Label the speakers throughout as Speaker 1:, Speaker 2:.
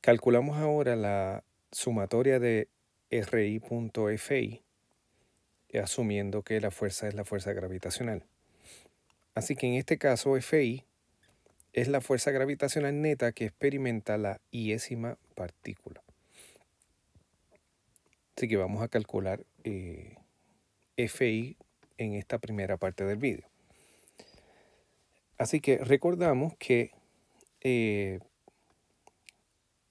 Speaker 1: Calculamos ahora la sumatoria de RI.FI, asumiendo que la fuerza es la fuerza gravitacional. Así que en este caso, FI es la fuerza gravitacional neta que experimenta la iésima partícula. Así que vamos a calcular FI en esta primera parte del vídeo. Así que recordamos que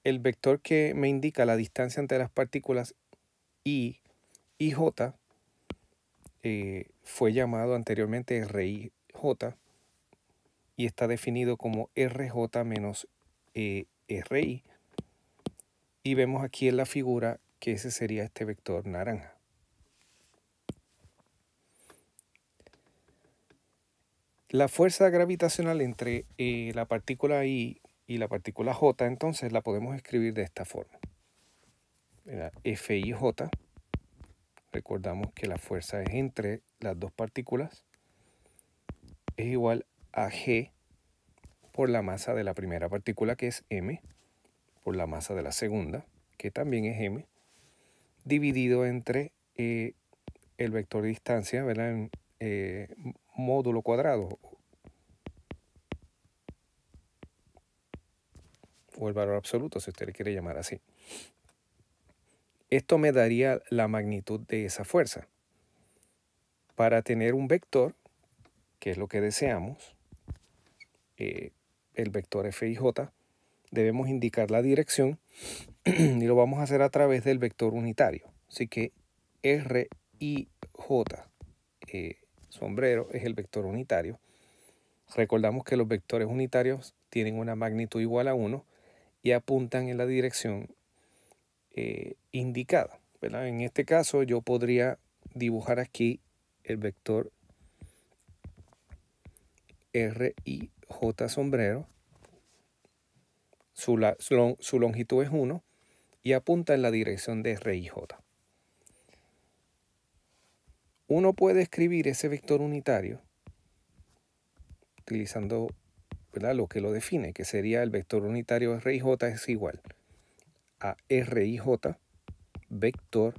Speaker 1: el vector que me indica la distancia entre las partículas I y J fue llamado anteriormente RIJ y está definido como RJ menos RI. Y vemos aquí en la figura que ese sería este vector naranja. La fuerza gravitacional entre la partícula I y la partícula J, entonces la podemos escribir de esta forma. FIJ, recordamos que la fuerza es entre las dos partículas, es igual a G por la masa de la primera partícula, que es M, por la masa de la segunda, que también es M, dividido entre el vector de distancia, ¿verdad? En módulo cuadrado, o el valor absoluto, si usted le quiere llamar así. Esto me daría la magnitud de esa fuerza. Para tener un vector, que es lo que deseamos, el vector FIJ, debemos indicar la dirección y lo vamos a hacer a través del vector unitario. Así que RIJ, sombrero, es el vector unitario. Recordamos que los vectores unitarios tienen una magnitud igual a 1 y apuntan en la dirección indicada, ¿verdad? En este caso yo podría dibujar aquí el vector RIJ sombrero, su longitud es 1 y apunta en la dirección de RIJ. Uno puede escribir ese vector unitario utilizando, ¿verdad?, lo que lo define, que sería el vector unitario RIJ es igual a RIJ vector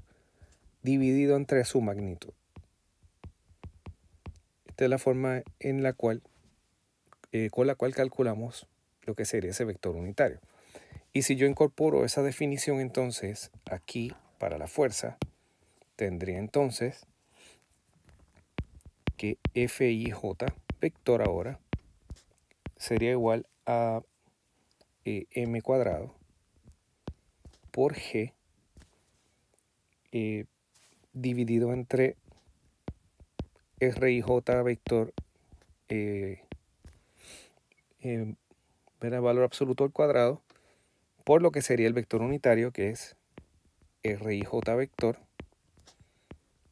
Speaker 1: dividido entre su magnitud. Esta es la forma en la cual, con la cual calculamos lo que sería ese vector unitario. Y si yo incorporo esa definición entonces aquí para la fuerza, tendría entonces que FIJ vector ahora sería igual a m cuadrado por g dividido entre RIJ vector valor absoluto al cuadrado por lo que sería el vector unitario, que es RIJ vector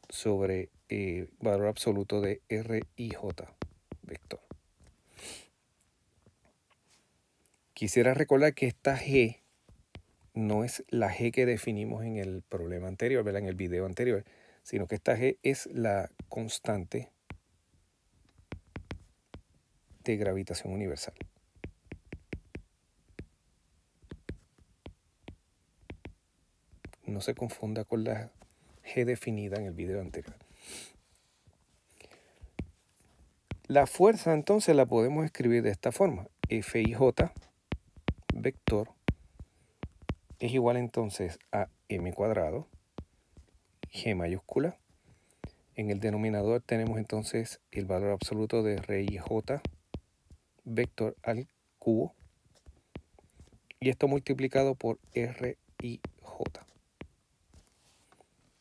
Speaker 1: sobre valor absoluto de RIJ vector. Quisiera recordar que esta G no es la G que definimos en el problema anterior, ¿verdad?, en el video anterior, sino que esta G es la constante de gravitación universal. No se confunda con la G definida en el video anterior. La fuerza entonces la podemos escribir de esta forma. FIJ vector es igual entonces a m cuadrado, G mayúscula. En el denominador tenemos entonces el valor absoluto de RIJ vector al cubo. Y esto multiplicado por RIJ.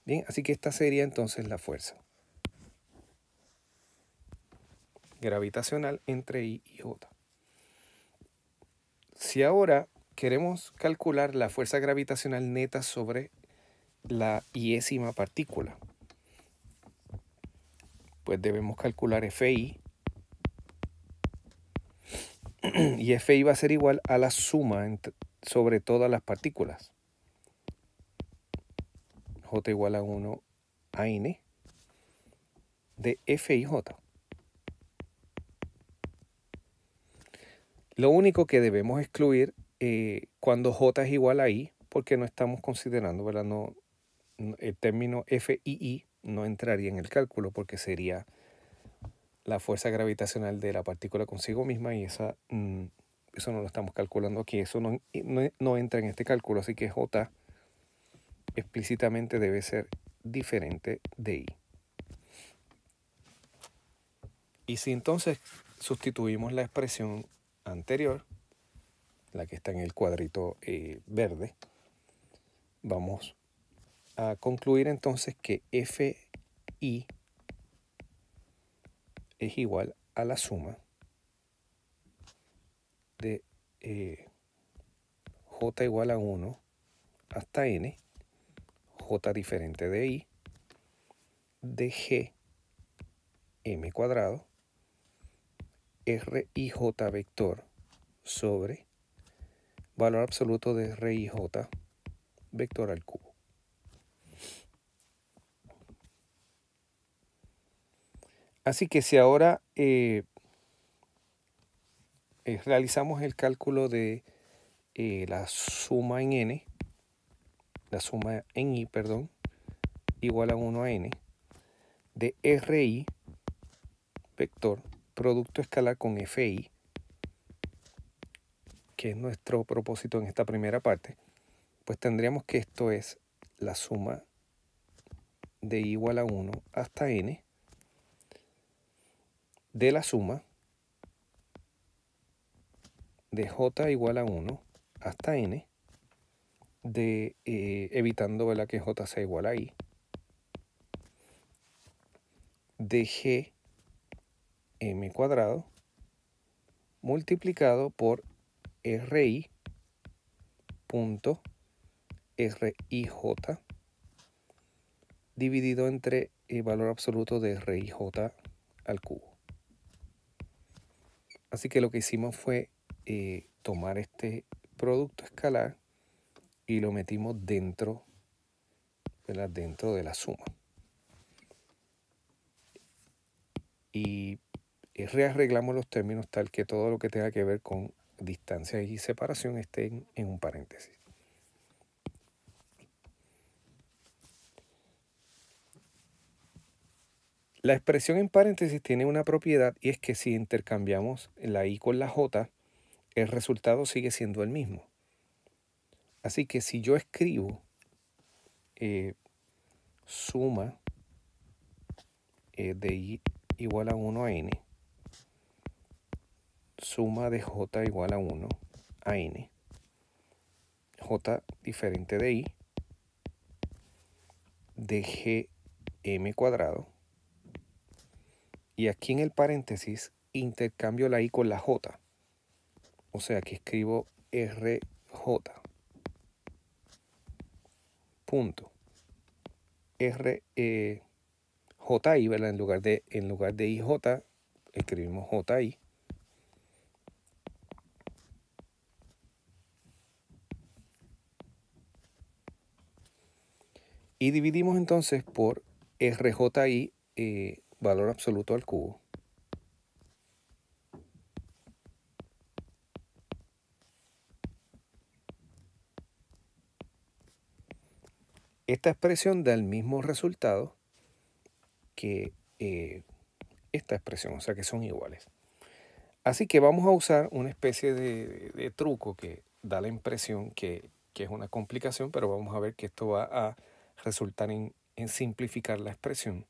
Speaker 1: Bien, así que esta sería entonces la fuerza gravitacional entre I y J. Si ahora queremos calcular la fuerza gravitacional neta sobre la iésima partícula, pues debemos calcular FI. Y FI va a ser igual a la suma sobre todas las partículas. J igual a 1 a N de FIJ. Lo único que debemos excluir cuando J es igual a I, porque no estamos considerando, ¿verdad? El término FII no entraría en el cálculo porque sería la fuerza gravitacional de la partícula consigo misma y eso no lo estamos calculando aquí, eso no entra en este cálculo, así que J explícitamente debe ser diferente de I. Y si entonces sustituimos la expresión anterior, la que está en el cuadrito verde, vamos a concluir entonces que FI es igual a la suma de J igual a 1 hasta N, J diferente de I, de G M cuadrado, RIJ vector sobre valor absoluto de RIJ vector al cubo. Así que si ahora realizamos el cálculo de la suma en N, la suma en I, perdón, igual a 1 a N, de RI vector producto escalar con FI, que es nuestro propósito en esta primera parte, pues tendríamos que esto es la suma de I igual a 1 hasta N de la suma de J igual a 1 hasta N de, evitando, ¿verdad?, que J sea igual a I, de G M cuadrado multiplicado por RI punto RIJ dividido entre el valor absoluto de RIJ al cubo. Así que lo que hicimos fue tomar este producto escalar y lo metimos dentro, ¿verdad?, dentro de la suma. Y rearreglamos los términos tal que todo lo que tenga que ver con distancia y separación esté en un paréntesis. La expresión en paréntesis tiene una propiedad y es que si intercambiamos la I con la J, el resultado sigue siendo el mismo. Así que si yo escribo suma de I igual a 1 a N, suma de J igual a 1 a N, J diferente de I, de G M cuadrado, y aquí en el paréntesis intercambio la I con la J. O sea que escribo RJ punto JI, ¿verdad? En lugar de IJ escribimos JI. Y dividimos entonces por RJI, valor absoluto al cubo. Esta expresión da el mismo resultado que esta expresión, o sea que son iguales. Así que vamos a usar una especie de truco que da la impresión que es una complicación, pero vamos a ver que esto va a resultar en simplificar la expresión.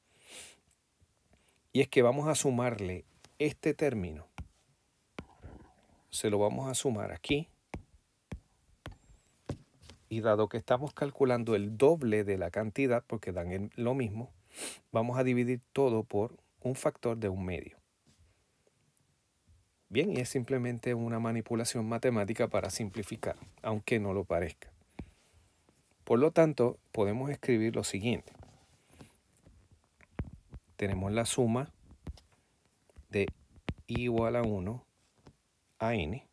Speaker 1: Y es que vamos a sumarle este término, se lo vamos a sumar aquí, y dado que estamos calculando el doble de la cantidad, porque dan lo mismo, vamos a dividir todo por un factor de 1/2. Bien, y es simplemente una manipulación matemática para simplificar, aunque no lo parezca. Por lo tanto, podemos escribir lo siguiente. Tenemos la suma de I igual a 1 a N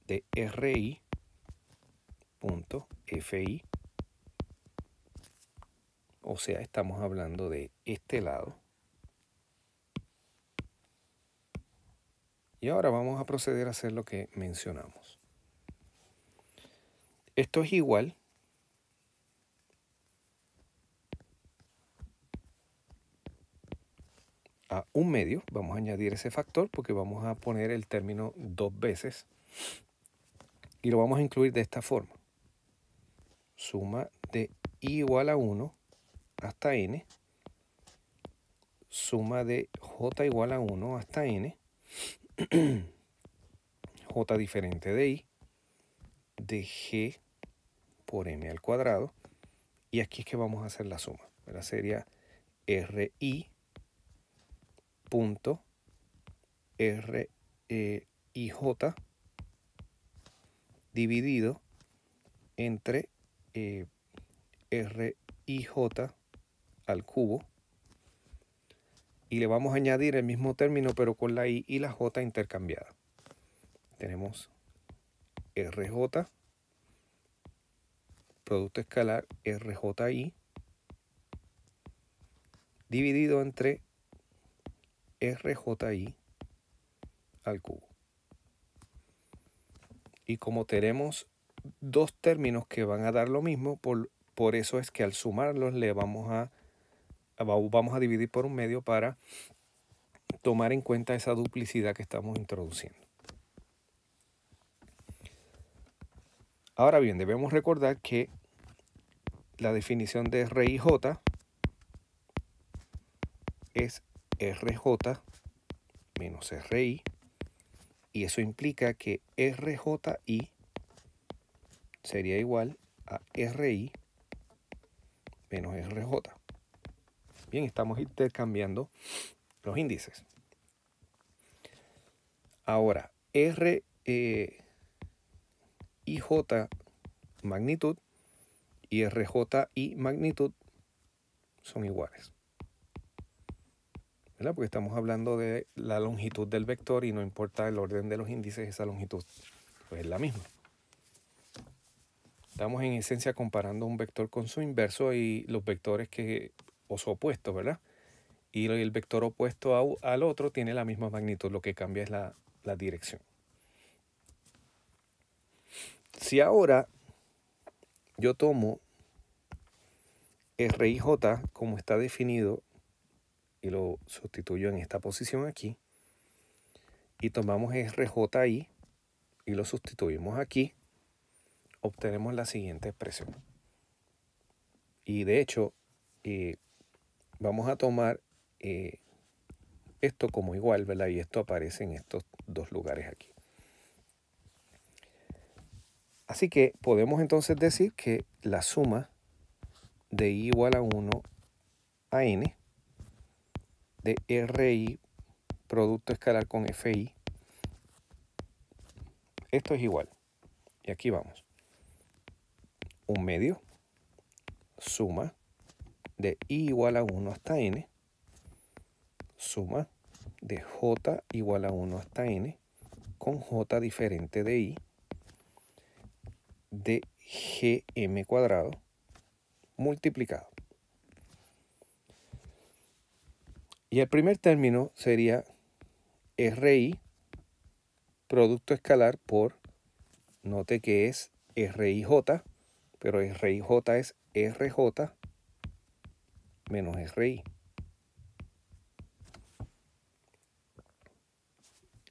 Speaker 1: de RI punto FI, o sea, estamos hablando de este lado, Y ahora vamos a proceder a hacer lo que mencionamos. Esto es igual a 1/2. Vamos a añadir ese factor porque vamos a poner el término 2 veces. Y lo vamos a incluir de esta forma. Suma de i igual a 1 hasta n. Suma de j igual a 1 hasta n. J diferente de i. De g por m al cuadrado. Y aquí es que vamos a hacer la suma. ¿Verdad? Sería ri punto rij dividido entre rij al cubo. Y le vamos a añadir el mismo término, pero con la i y la j intercambiada. Tenemos rj, producto escalar rji, dividido entre rji al cubo. Y como tenemos dos términos que van a dar lo mismo, por eso es que al sumarlos le vamos a dividir por 1/2 para tomar en cuenta esa duplicidad que estamos introduciendo. Ahora bien, debemos recordar que la definición de RIJ es RJ menos RI, y eso implica que RJI sería igual a RI menos RJ. Bien, estamos intercambiando los índices. Ahora, RIJ magnitud y RJI magnitud son iguales, ¿verdad? Porque estamos hablando de la longitud del vector y no importa el orden de los índices, esa longitud pues es la misma. Estamos en esencia comparando un vector con su inverso y los vectores o su opuesto, ¿verdad? Y el vector opuesto al otro tiene la misma magnitud, lo que cambia es la dirección. Si ahora yo tomo RIJ como está definido y lo sustituyo en esta posición aquí, y tomamos RJI y lo sustituimos aquí, obtenemos la siguiente expresión. Y de hecho, vamos a tomar esto como igual, ¿verdad? Y esto aparece en estos dos lugares aquí. Así que podemos entonces decir que la suma de i igual a 1 a n de RI producto escalar con FI, esto es igual. Y aquí vamos. 1/2 suma de i igual a 1 hasta n, suma de j igual a 1 hasta n con j diferente de i de gm cuadrado multiplicado. Y el primer término sería RI producto escalar por, note que es RIJ, pero RIJ es RJ menos RI.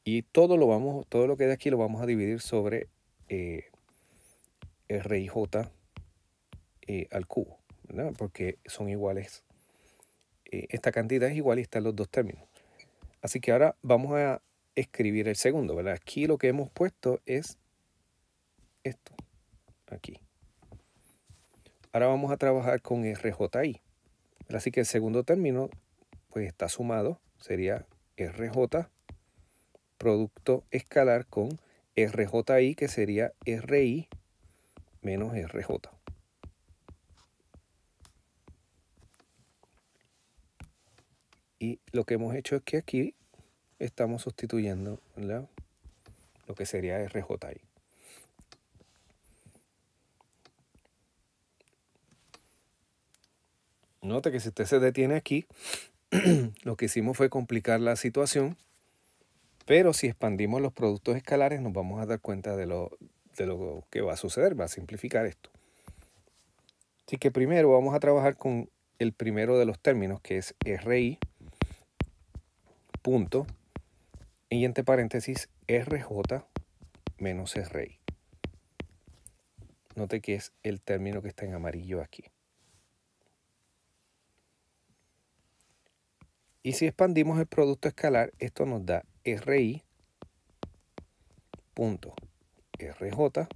Speaker 1: Y todo lo que de aquí lo vamos a dividir sobre RIJ al cubo, ¿verdad? Porque son iguales. Esta cantidad es igual y están los dos términos. Así que ahora vamos a escribir el segundo, ¿verdad? Aquí lo que hemos puesto es esto, aquí. Ahora vamos a trabajar con RJI. Así que el segundo término pues está sumado, sería RJ producto escalar con RJI, que sería RI menos RJ. Y lo que hemos hecho es que aquí estamos sustituyendo, ¿verdad?, lo que sería RJI. Note que si usted se detiene aquí, lo que hicimos fue complicar la situación Pero si expandimos los productos escalares nos vamos a dar cuenta de lo que va a suceder, va a simplificar esto. Así que primero vamos a trabajar con el primero de los términos, que es RI, punto, y entre paréntesis RJ menos RI. Note que es el término que está en amarillo aquí. Y si expandimos el producto escalar, esto nos da RI punto RJ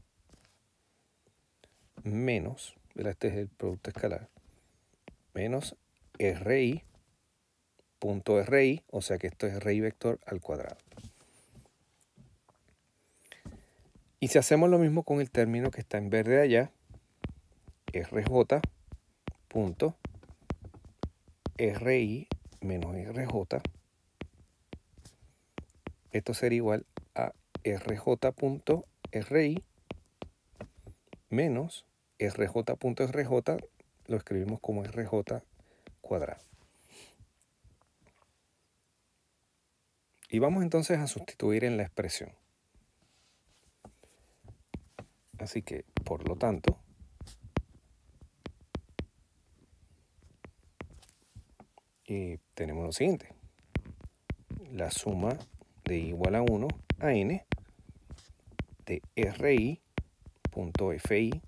Speaker 1: menos, este es el producto escalar, menos RI punto RI, o sea que esto es RI vector al cuadrado. Y si hacemos lo mismo con el término que está en verde allá, RJ punto RI menos RJ, esto sería igual a RJ punto RI menos RJ punto RJ, lo escribimos como RJ cuadrado. Y vamos entonces a sustituir en la expresión. Así que, por lo tanto, tenemos lo siguiente. La suma de igual a 1 a n de RI punto FI.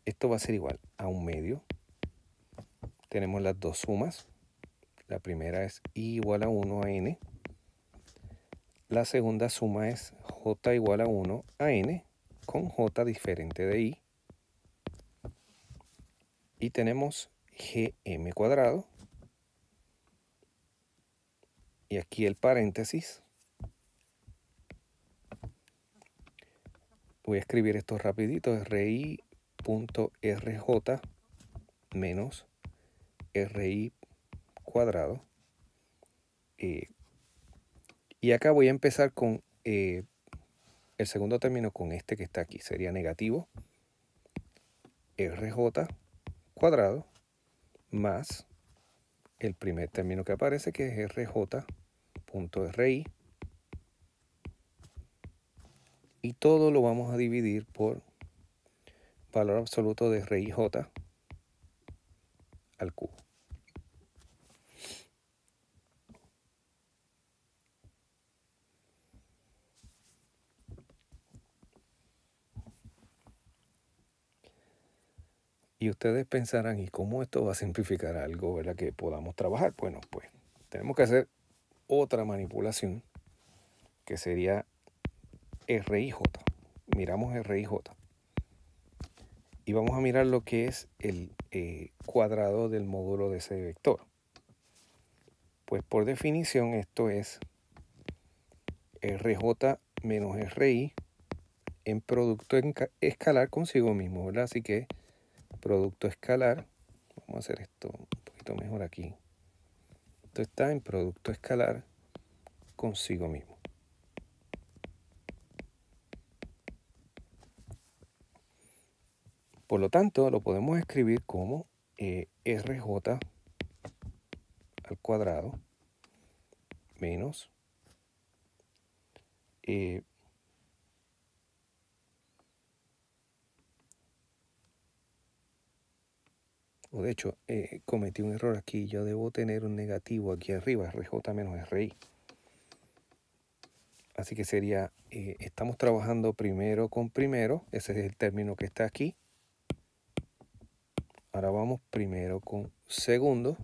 Speaker 1: Esto va a ser igual a 1/2. Tenemos las dos sumas. La primera es I igual a 1 a n. La segunda suma es J igual a 1 a n con J diferente de I. Y tenemos GM cuadrado. Y aquí el paréntesis. Voy a escribir esto rapidito. RI punto RJ menos RI cuadrado. Y acá voy a empezar con el segundo término, con este que está aquí. Sería negativo RJ cuadrado más el primer término que aparece, que es RJ.RI. Y todo lo vamos a dividir por valor absoluto de RIJ al cubo. Y ustedes pensarán, ¿y cómo esto va a simplificar algo, verdad, que podamos trabajar? Bueno, pues tenemos que hacer otra manipulación que sería RIJ. Miramos RIJ. Y vamos a mirar lo que es el cuadrado del módulo de ese vector. Pues por definición esto es RJ menos RI en producto escalar consigo mismo, ¿verdad? Así que producto escalar, vamos a hacer esto un poquito mejor aquí. Esto está en producto escalar consigo mismo. Por lo tanto, lo podemos escribir como RJ al cuadrado menos o de hecho, cometí un error aquí. Yo debo tener un negativo aquí arriba, RJ menos RI. Así que sería, estamos trabajando primero con primero. Ese es el término que está aquí. Ahora vamos primero con segundo.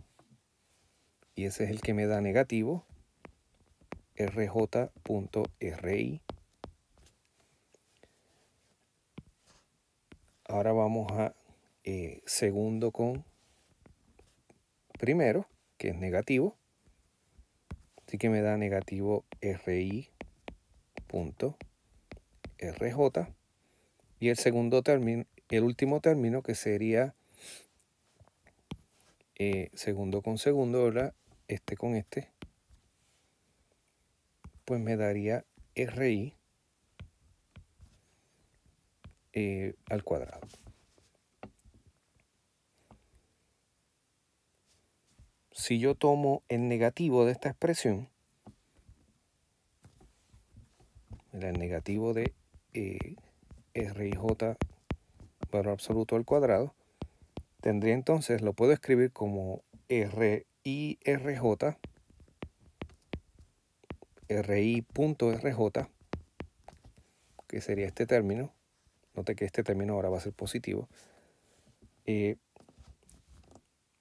Speaker 1: Y ese es el que me da negativo. RJ.RI. Ahora vamos a segundo con primero, que es negativo. Así que me da negativo RI.RJ. Y el segundo término, el último término, que sería segundo con segundo, ¿verdad? Este con este, pues me daría RI al cuadrado. Si yo tomo el negativo de esta expresión, el negativo de RIJ valor absoluto al cuadrado, tendría entonces, lo puedo escribir como RIRJ, RI.RJ, que sería este término. Note que este término ahora va a ser positivo,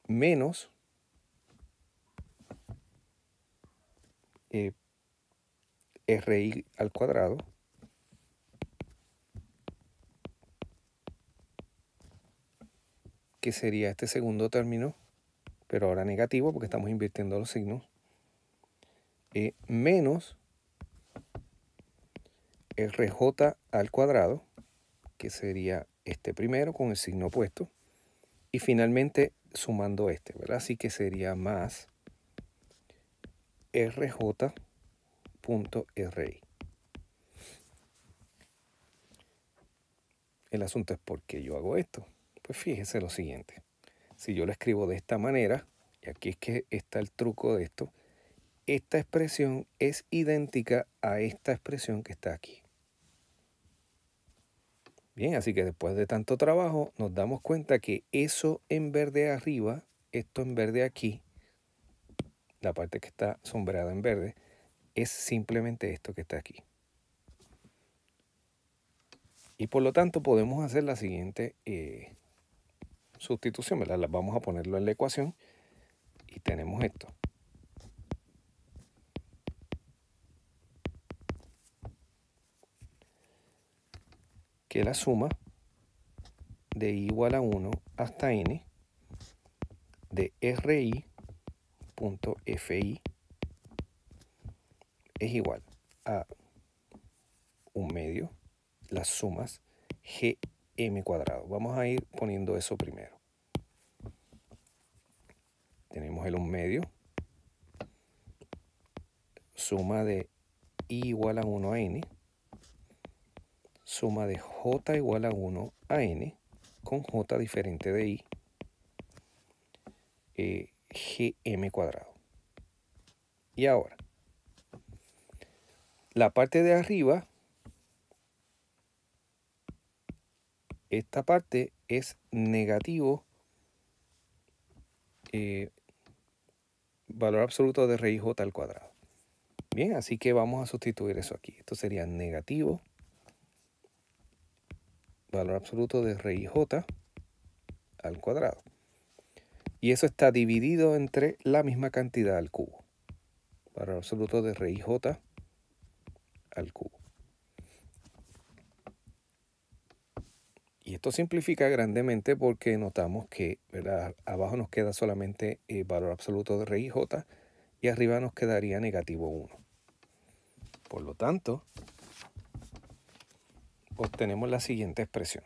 Speaker 1: menos RI al cuadrado que sería este segundo término, pero ahora negativo porque estamos invirtiendo los signos, menos RJ al cuadrado, que sería este primero con el signo opuesto, y finalmente sumando este, ¿verdad? Así que sería más RJ.RI. El asunto es por qué yo hago esto. Pues fíjese lo siguiente. Si yo lo escribo de esta manera, y aquí es que está el truco de esto, esta expresión es idéntica a esta expresión que está aquí. Bien, así que después de tanto trabajo nos damos cuenta que eso en verde arriba, esto en verde aquí, la parte que está sombreada en verde, es simplemente esto que está aquí. Y por lo tanto podemos hacer la siguiente sustitución, ¿verdad? Vamos a ponerlo en la ecuación y tenemos esto. Que la suma de i igual a 1 hasta n de RI.FI es igual a 1/2 las sumas GM cuadrado. Vamos a ir poniendo eso primero. Tenemos el 1/2, suma de i igual a 1 a n, suma de j igual a 1 a n, con j diferente de i, GM cuadrado. Y ahora, la parte de arriba, esta parte es negativo valor absoluto de RIJ al cuadrado. Bien, así que vamos a sustituir eso aquí. Esto sería negativo valor absoluto de RIJ al cuadrado. Y eso está dividido entre la misma cantidad al cubo. Valor absoluto de RIJ al cubo. Y esto simplifica grandemente porque notamos que, ¿verdad?, abajo nos queda solamente el valor absoluto de RIJ y arriba nos quedaría negativo 1. Por lo tanto, obtenemos la siguiente expresión,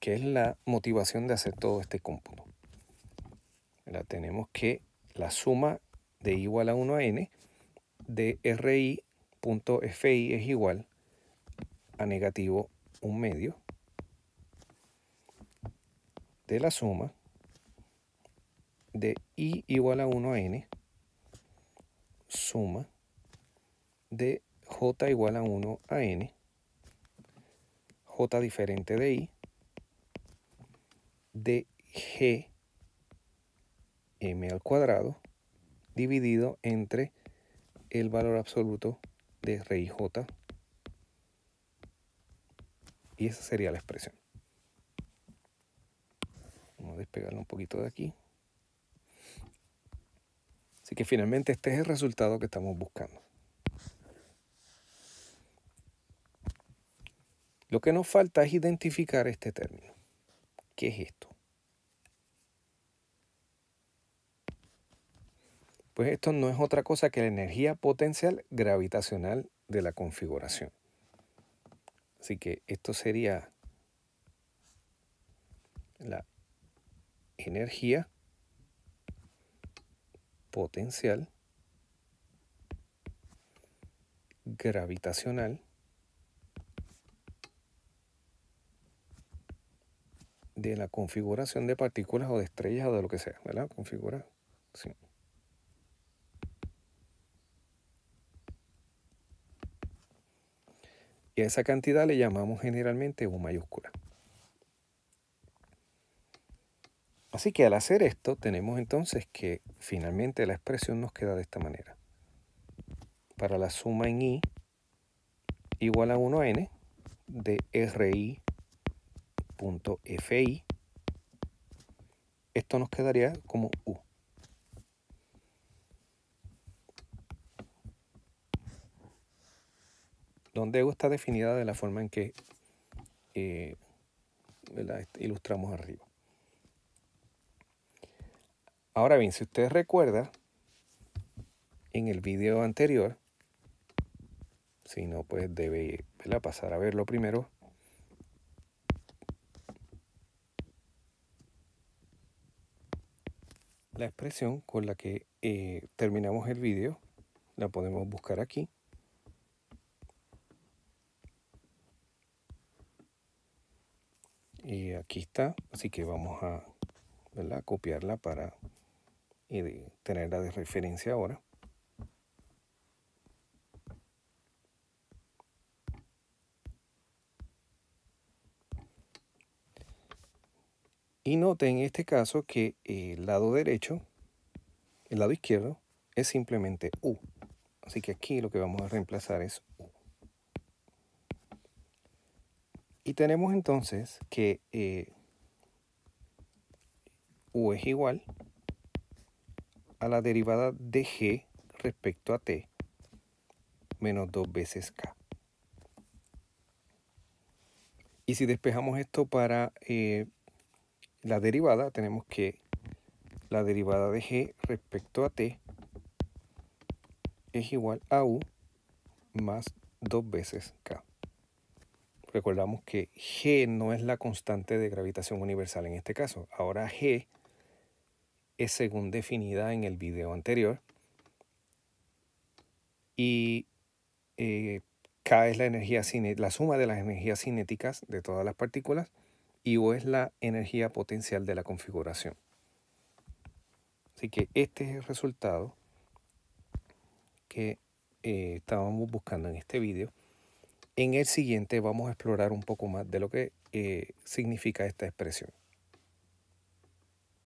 Speaker 1: que es la motivación de hacer todo este cómputo. Tenemos que la suma de i igual a 1 a n de RI.FI es igual a negativo 1/2 de la suma de i igual a 1 a n suma de j igual a 1 a n, j diferente de i, de g m al cuadrado dividido entre el valor absoluto de RIJ, y esa sería la expresión. Vamos a despegarlo un poquito de aquí. Así que finalmente este es el resultado que estamos buscando. Lo que nos falta es identificar este término. ¿Qué es esto? Pues esto no es otra cosa que la energía potencial gravitacional de la configuración. Así que esto sería la energía potencial gravitacional de la configuración de partículas o de estrellas o de lo que sea, ¿verdad? Configuración. Y a esa cantidad le llamamos generalmente U mayúscula. Así que al hacer esto, tenemos entonces que finalmente la expresión nos queda de esta manera. Para la suma en I igual a 1n de RI.FI, esto nos quedaría como U. Donde U está definida de la forma en que ilustramos arriba. Ahora bien, si usted recuerda, en el video anterior, si no, pues debe pasar a verlo primero. La expresión con la que terminamos el video la podemos buscar aquí. Y aquí está, así que vamos a copiarla para tenerla de referencia ahora. Y noten en este caso que el lado derecho, el lado izquierdo, es simplemente U. Así que aquí lo que vamos a reemplazar es U. Y tenemos entonces que U es igual a la derivada de G respecto a T menos 2 veces K. Y si despejamos esto para la derivada, tenemos que la derivada de G respecto a T es igual a U más 2 veces K. Recordamos que G no es la constante de gravitación universal en este caso. Ahora G es según definida en el video anterior. Y K es la energía la suma de las energías cinéticas de todas las partículas. Y U es la energía potencial de la configuración. Así que este es el resultado que estábamos buscando en este video. En el siguiente vamos a explorar un poco más de lo que significa esta expresión.